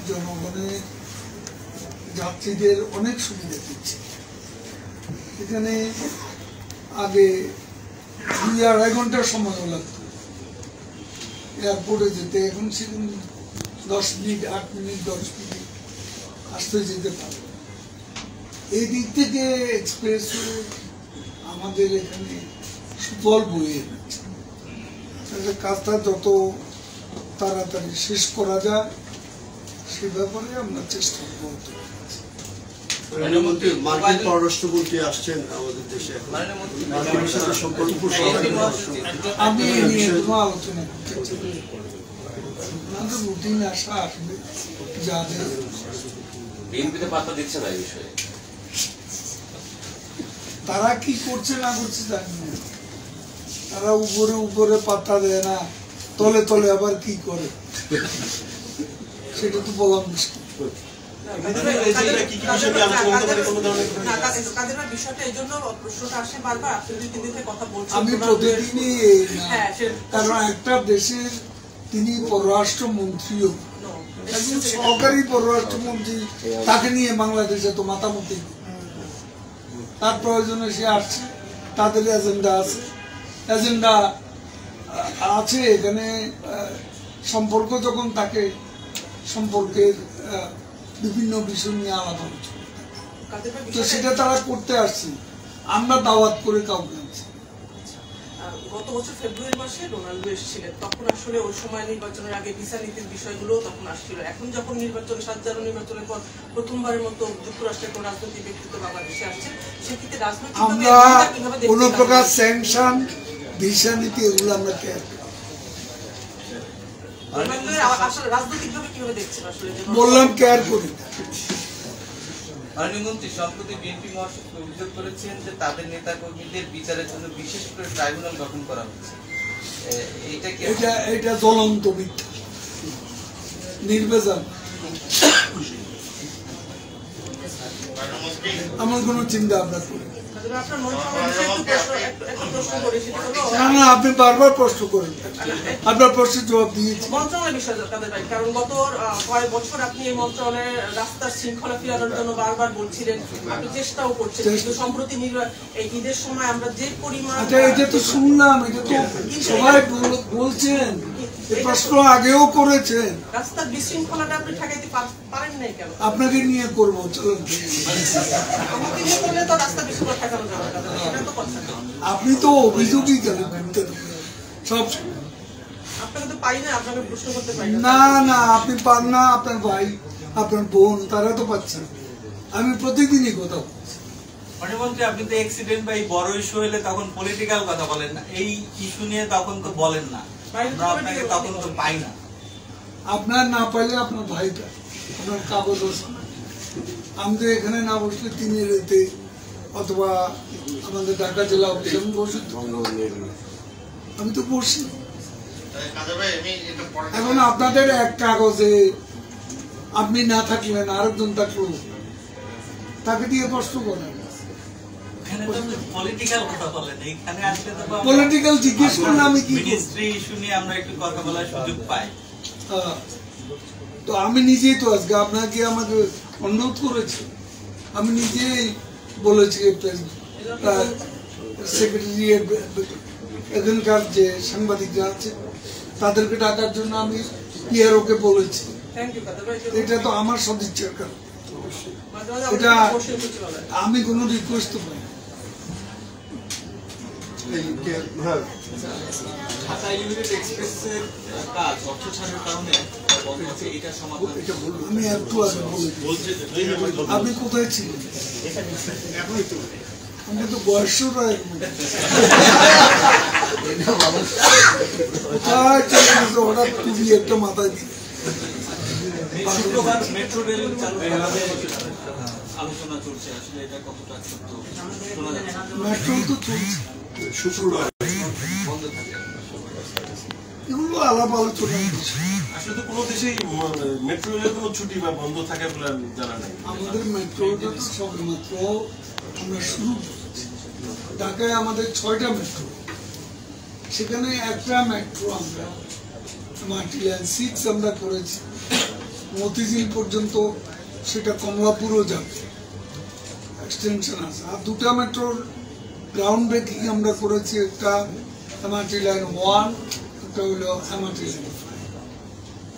জনগণের যাত্রীদের অনেক সুবিধা দিচ্ছে। এখানে আগে 2-2.5 ঘন্টার সময় লাগতো এয়ারপোর্টে যেতে, এখন সেখানে 10 মিনিট, 8 মিনিট, 10 মিনিট আসতে যেতে পারে। এই দিক থেকে এক্সপ্রেস আমাদের এখানে সুফল বয়ে যাচ্ছে। কাজটা যত তাড়াতাড়ি শেষ করা যায় সে ব্যাপারে আমরা চেষ্টা করতে পারছি। মার্কিন পররাষ্ট্রমন্ত্রী আসছেন আমাদের দেশে, আমি এই নিয়ে কোনো আলোচনা করতে চাই। আমাদের রুটিন আসা আসবে যাদের বিএনপিতে পাত্তা দিচ্ছে না এই বিষয়ে, তারা কি করছে না করছে জানি না। তারা উপরে উপরে পাত্তা দেয় না, তলে তলে আবার কি করে সেটা তো বলা মুশকিল। আমি প্রতিদিনই, কারণ একটা দেশের তিনি পররাষ্ট্রমন্ত্রীও, একজন সহকারী পররাষ্ট্রমন্ত্রী, তাকে নিয়ে বাংলাদেশে তো মাতামতি, তার প্রয়োজনে সে আসছে, তাদের এজেন্ডা আছে এখানে। সম্পর্ক যখন তাকে সম্পর্কের বিভিন্ন বিষয় নিয়ে আলাপ আলোচনা, তো সেটা তারা করতে আসছে, আমরা দাওয়াত করে কাউকে আনছি। গত বছর ফেব্রুয়ারি মাসে ডোনাল্ডো এসেছিলেন, তখন আসলে ওই সময় নির্বাচনের আগে ভিসা নীতির বিষয়গুলো তখন আসছিল। এখন যখন নির্বাচন, 7 নির্বাচনের পর প্রথমবারের মতো যুক্তরাষ্ট্রের কোন রাজনৈতিক ব্যক্তিত্ব বাংলাদেশে আসছে, সেক্ষেত্রে রাজনৈতিক আমরা কোন প্রকার স্যাংশন, ভিসা নীতি এগুলো আমরা কেয়ার করি। রাজনৈতিকভাবে কিভাবে দেখছেন আসলে? বললাম কেয়ার করি। মাননীয় সম্প্রতি বিএনপি মহাসচিব অভিযোগ করেছেন যে তাদের নেতা কর্মীদের বিচারের জন্য বিশেষ করে ট্রাইব্যুনাল গঠন করা হচ্ছে। এটা জ্বলন্ত মিথ্যা, নির্বাচন। আমার কোন চিন্তা ভাবনা করি না, আপনি বারবার প্রশ্ন করেন, আপনার প্রশ্নের জবাব দিয়েছি। মন্ত্রণালয়ের বিষয় কারণ গত কয়েক বছর আপনি এই মন্ত্রণালয়ের রাস্তার শৃঙ্খলা ফিরানোর জন্য বারবার বলছিলেন, আপনি চেষ্টাও করছেন, কিন্তু সম্প্রতি এই ঈদের সময় আমরা যে পরিমাণ, এটা তো শুনলাম, এটা তো সবাই বলছেন, এই প্রশ্ন আগেও করেছেন। রাস্তার বিশৃঙ্খলাটা আপনি ঠেকাইতে পারেন নাই কেন? আপনাকে নিয়ে করবো, চলুন। আমাকে নিয়ে করলে তো রাস্তা বিশৃঙ্খলা ঠেকানো যাবে না, সেটা তো কথা না। আপনি তো অভিযোগই কেন সব? আপনাকে তো পাই না, আপনাকে প্রশ্ন করতে পারি না। না, আপনি পান না, আপনার ভাই, আপনার বোন, তারা তো পাচ্ছেন। আমি প্রতিদিনই কথা বলছি। মন্ত্রী, আপনি তো অ্যাক্সিডেন্ট বা এই বড় ইস্যু হলে তখন পলিটিক্যাল কথা বলেন না, এই ইস্যু নিয়ে তখন তো বলেন না, আপনাকে তখন তো পাই না। আপনার না পাইলে আপনার ভাইটা, আপনার কাগজ আছে। আমি তো এখানে না বসলে তিনি রেতে অথবা আমাদের ঢাকা জেলা অফিসে আমি বসি, আমি তো বসি। এখন আপনাদের এক কাগজে আপনি না থাকলেন, আরেকজন থাকলো, তাকে দিয়ে প্রশ্ন করেন। পলিটিক্যাল জিজ্ঞেস করলে আমি কি আমরা একটু কথা বলার সুযোগ পাই। তো আমি নিজেই তো আজকে আপনাকে আমাকে অনুরোধ করেছি, আমি নিজেই বলেছি সেক্রেটারিয়েট এখানকার যে সাংবাদিকরা আছে তাদেরকে ডাকার জন্য আমি পিআরওকে বলেছি। এটা তো আমার সদিচ্ছার কারণ, এটা আমি কোনো রিকোয়েস্ট তো পাই। ঢাকা ইউনিট এক্সপ্রেসের কাজ অর্থ ছাড়ের কারণে আমি একটু আগে বলেছি, আপনি কোথায় ছিলেন? আমি তো বয়স হঠাৎ তুমি একটা মাথায় দিই। মেট্রো রেল আলোচনা চলছে, আসলে এটা কতটা সত্য? মেট্রো তো চলছে, শুক্রবার বন্ধ থাকে, এগুলো আলাপ আলোচনা। আসলে তো কোনো দেশেই মেট্রো রেলের কোনো ছুটি বা বন্ধ থাকে বলে জানা নাই। আমাদের মেট্রোটা তো সবেমাত্র আমরা শুরু করেছি। ঢাকায় আমাদের 6টা মেট্রো, সেখানে একটা মেট্রো আমরা মাল্টি লাইন 6 আমরা করেছি, মতিঝিল পর্যন্ত, সেটা কমলাপুরও যাবে, এক্সটেনশন আছে। আর দুটা মেট্রোর গ্রাউন্ড ব্রেকিং আমরা করেছি, একটা এমআরটি লাইন 1, একটা হলো এমআরটি লাইন 5।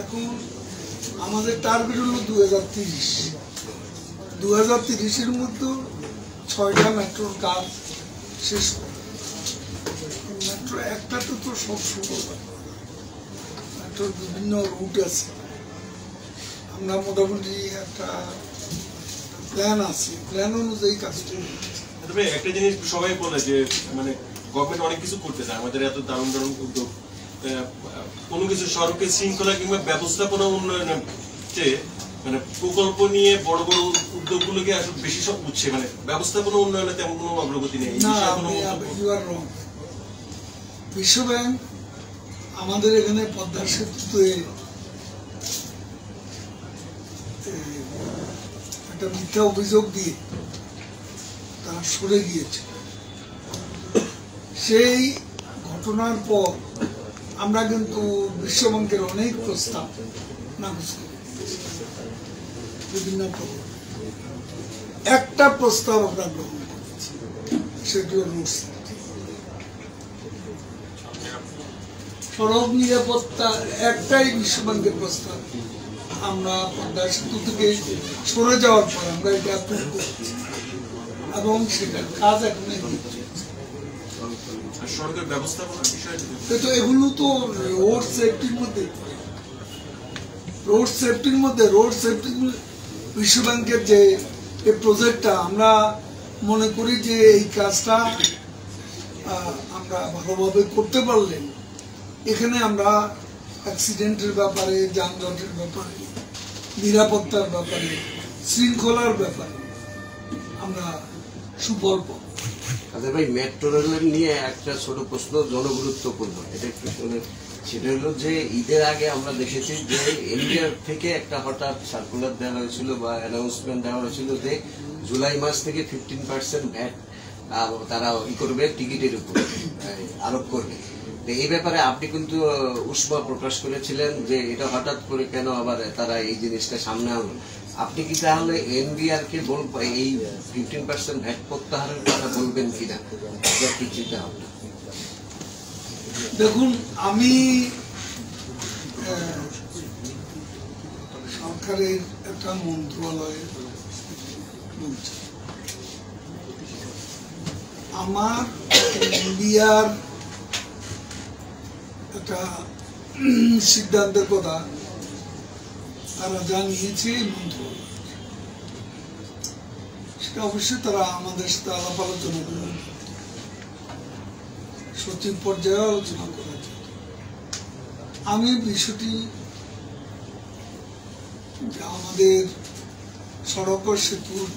এখন আমাদের টার্গেট হলো 2030-এর মধ্যে 6টা মেট্রোর কাজ শেষ করে। মেট্রো একটাতে তো সব শুরু হয়, মেট্রোর বিভিন্ন রুট আছে। আমরা মোটামুটি একটা প্ল্যান আছে, প্ল্যান অনুযায়ী কাজ করি। তবে একটা জিনিস সবাই বলে যে মানে গভর্নমেন্ট অনেক কিছু করতে চায়, আমাদের এত দারুণ দারুণ উদ্যোগ, কোনো কিছু সড়কের শৃঙ্খলা কিংবা ব্যবস্থাপনা উন্নয়নের চেয়ে মানে প্রকল্প নিয়ে বড় বড় উদ্যোগগুলোকে আসলে বেশি সব বুঝছে, মানে ব্যবস্থাপনা উন্নয়নে তেমন কোনো অগ্রগতি নেই। বিশ্ব ব্যাংক আমাদের এখানে পদ্মা সেতুতে একটা মিথ্যা অভিযোগ দিয়ে তারা সরে গিয়েছে। সেই ঘটনার পর আমরা কিন্তু বিশ্ব ব্যাংকের অনেক প্রস্তাব নাকচ করি, বিভিন্ন প্রকল্প। একটা প্রস্তাব আমরা গ্রহণ করেছি, সেটি হল রোড সেফটি। সড়ক নিরাপত্তা একটাই বিশ্ব ব্যাংকের প্রস্তাব। আমরা পদ্মা সেতু থেকে সরে যাওয়ার পর আমরা এটা অ্যাপ্রুভ করছি এবং সেটার কাজ এখন সড়কের ব্যবস্থাপনার বিষয় তো এগুলো তো রোড সেফটির মধ্যে, রোড সেফটি বিশ্ব ব্যাংকের যে এই প্রজেক্টটা, আমরা মনে করি যে এই কাজটা আমরা ভালোভাবে করতে পারলে এখানে আমরা অ্যাক্সিডেন্টের ব্যাপারে, যানজটের ব্যাপারে, নিরাপত্তার ব্যাপারে, শৃঙ্খলার ব্যাপারে আমরা সুফল পাবো। আচ্ছা ভাই, মেট্রো রেল নিয়ে একটা ছোট প্রশ্ন, জনগুরুত্বপূর্ণ, এটা একটু শুনে। সেটা হলো যে ঈদের আগে আমরা দেখেছি যে ইন্ডিয়ার থেকে একটা হঠাৎ সার্কুলার দেওয়া হয়েছিল বা অ্যানাউন্সমেন্ট দেওয়া হয়েছিল যে জুলাই মাস থেকে 15% ভ্যাট তারা করবে, টিকিটের উপর আরোপ করবে। এই ব্যাপারে আপনি কিন্তু উষ্মা প্রকাশ করেছিলেন যে এটা হঠাৎ করে কেন আবার তারা এই জিনিসটা সামনে আনলো। আপনি কি তাহলে এনবিআর কে এই 15% ভ্যাট প্রত্যাহারের কথা বলবেন কিনা, কি চিন্তা ভাবনা? দেখুন, আমি সরকারের একটা মন্ত্রণালয়ে বলছি, আমার ইন্ডিয়ার একটা সিদ্ধান্তের কথা তারা জানিয়েছে মন্ত্রণালয়, সেটা অবশ্যই তারা আমাদের সাথে আলাপ আলোচনা করবেন, সচিব পর্যায়ে আলোচনা করা যায়। আমি বিষয়টি আমাদের সড়ক ও সেতুর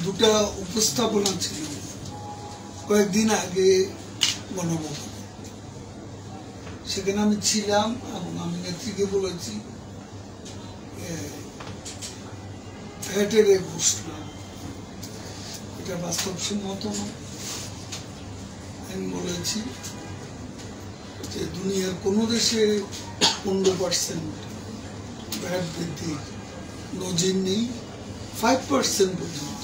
দুটা উপস্থাপনা ছিল কয়েকদিন আগে গণভবনে, সেখানে আমি ছিলাম এবং আমি নেত্রীকে বলেছি ভ্যাটের এই ঘোষণা এটা বাস্তবসম্মত নয়। আমি বলেছি যে দুনিয়ার কোনো দেশে 15% ভ্যাট বৃদ্ধির নজির নেই, 5% পর্যন্ত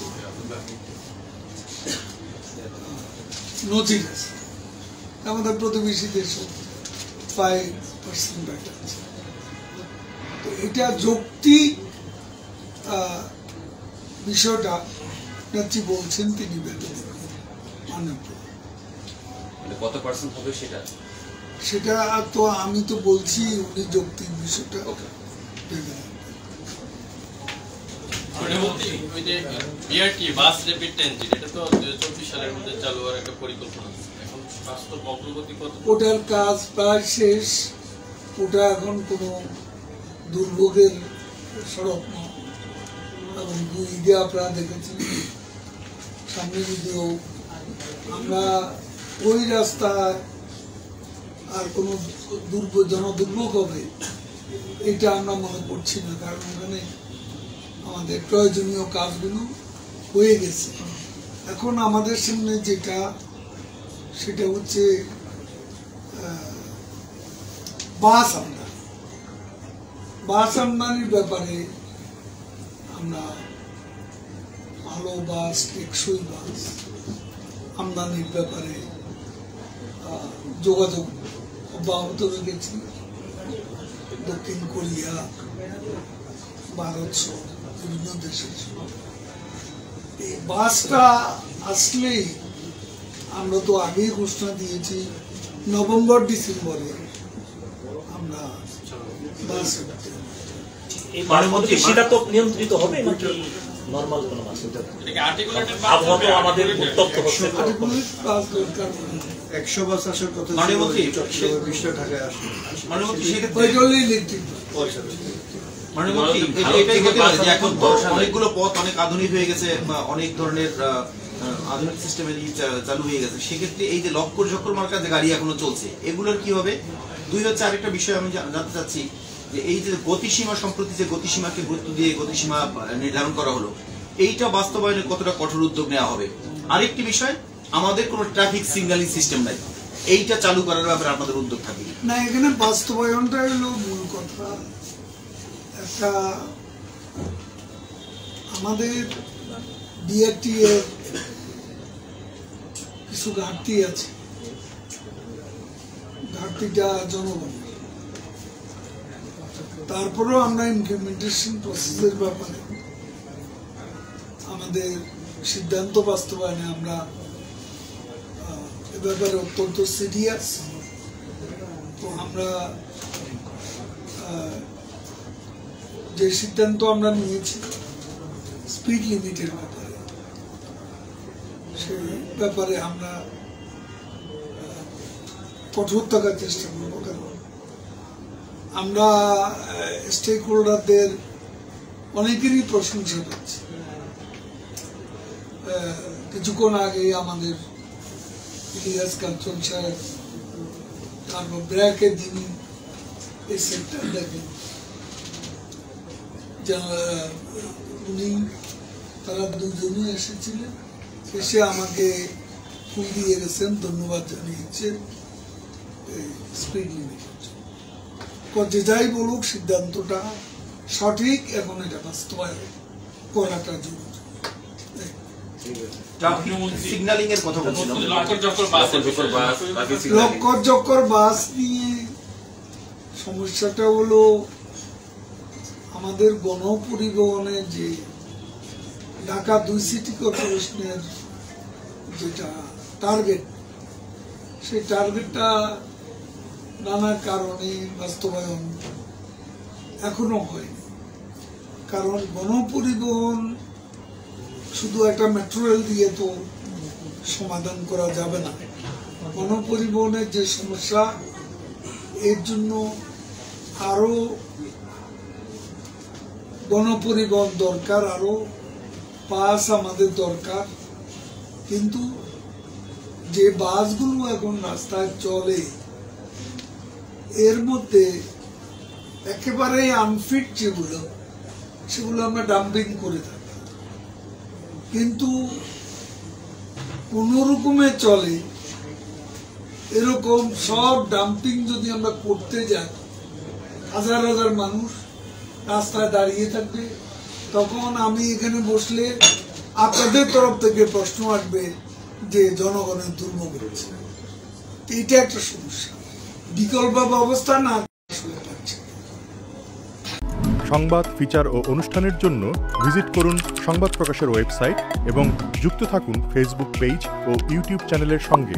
নজির আছে। আমাদের প্রতিবেশী দেশ 5% ভ্যাট আছে। তো এটা যৌক্তিক বিষয়টা নেত্রী বলছেন, তিনি মানেন। কত পার্সেন্ট হবে সেটা তো আমি তো বলছি উনি যৌক্তিক বিষয়টা বাস র্যাপিড ট্রানজিট, এটা তো 2024 সালের মধ্যে চালু হওয়ার একটা পরিকল্পনা আছে। এখন বাস্তব অগ্রগতি কত? ওটার কাজ প্রায় শেষ। ওটা এখন কোনো দুর্ভোগের সড়ক নয় এবং ঈদে আপনারা দেখেছেন, সামনে যদিও আমরা ওই রাস্তায় আর কোনো জনদুর্ভোগ হবে এটা আমরা মনে করছি না, কারণ ওখানে আমাদের প্রয়োজনীয় কাজগুলো হয়ে গেছে। এখন আমাদের সামনে যেটা, সেটা হচ্ছে বাস। আমরা বাস আমদানির ব্যাপারে আমরা ভালো বাস, টেকসই বাস আমদানির ব্যাপারে যোগাযোগ অব্যাহত রেখেছি। দক্ষিণ কোরিয়া, ভারত সহ বিভিন্ন দেশের সঙ্গে এই বাসটা আসলেই আমরা তো আগেই ঘোষণা দিয়েছি নভেম্বর ডিসেম্বরে আমরা বাস সেটা তো নিয়ন্ত্রিত হবে নাকি নরমাল কোনো বাস? আবহাওয়া তো আমাদের উত্তপ্ত হচ্ছে। 100 বাস আসার কথা ঢাকায় আসে। এখন অনেকগুলো পথ অনেক আধুনিক হয়ে গেছে, অনেক ধরনের আধুনিক সিস্টেমের চালু হয়ে গেছে, সেক্ষেত্রে এই যে লক্কর ঝক্কর মার্কা যে গাড়ি এখনো চলছে এগুলোর কি হবে? দুই হচ্ছে আরেকটা বিষয় আমি জানতে চাচ্ছি যে এই যে গতিসীমা, সম্প্রতি যে গতিসীমাকে গুরুত্ব দিয়ে গতিসীমা নির্ধারণ করা হলো, এইটা বাস্তবায়নে কতটা কঠোর উদ্যোগ নেওয়া হবে? আরেকটি বিষয়, আমাদের কোনো ট্রাফিক সিগন্যালিং সিস্টেম নাই, এইটা চালু করার ব্যাপারে আপনাদের উদ্যোগ থাকবে না? এখানে বাস্তবায়নটা হলো মূল কথা। একটা আমাদের বিআরটি এর কিছু ঘাটতি আছে, ঘাটতিটা জনগণের। তারপরেও আমরা ইমপ্লিমেন্টেশন প্রসেসের ব্যাপারে আমাদের সিদ্ধান্ত বাস্তবায়নে আমরা এ ব্যাপারে অত্যন্ত সিরিয়াস। তো আমরা যে সিদ্ধান্ত আমরা নিয়েছি স্পিড লিমিটের ব্যাপারে, সেই ব্যাপারে আমরা কঠোর থাকার চেষ্টা করবো। কারণ আমরা স্টেক হোল্ডারদের অনেকেরই প্রশংসা করছি। কিছুক্ষণ আগে আমাদের ইলিয়াস কাঞ্চন সাহেব, তারপর ব্র্যাকের যিনি এই সেক্টর দেখেন, উনি, তারা দুজনই এসেছিলেন, এসে আমাকে ফুল দিয়ে গেছেন, ধন্যবাদ জানিয়েছেন স্পিড লিমিটের জন্য। যে যাই বলুক, সিদ্ধান্তটা সঠিক, এখন এটা বাস্তবায়ন করাটা জরুরি। সিগন্যালিং এর কথা বলছিলাম, লক্কর জক্কর বাস নিয়ে সমস্যাটা হলো আমাদের গণপরিবহনে যে ঢাকা 2 সিটি কর্পোরেশনের যেটা টার্গেট, সেই টার্গেটটা নানা কারণে বাস্তবায়ন এখনো হয়নি। কারণ গণপরিবহন শুধু একটা মেট্রো রেল দিয়ে তো সমাধান করা যাবে না। গণপরিবহনের যে সমস্যা, এর জন্য আরো গণপরিবহন দরকার, আরো বাস আমাদের দরকার। কিন্তু যে বাসগুলো এখন রাস্তায় চলে, এর মধ্যে একেবারে আনফিট যেগুলো, সেগুলো আমরা ডাম্পিং করে থাকি। কিন্তু কোন রকমে চলে, এরকম সব ডাম্পিং যদি আমরা করতে যাই, হাজার হাজার মানুষ রাস্তায় দাঁড়িয়ে থাকবে। তখন আমি এখানে বসলে আপনাদের তরফ থেকে প্রশ্ন আসবে যে জনগণের দুর্ভোগ হচ্ছে। এটা একটা সমস্যা, বিকল্প ব্যবস্থা না আসলে পাচ্ছে। সংবাদ, ফিচার ও অনুষ্ঠানের জন্য ভিজিট করুন সংবাদ প্রকাশের ওয়েবসাইট এবং যুক্ত থাকুন ফেসবুক পেজ ও ইউটিউব চ্যানেলের সঙ্গে।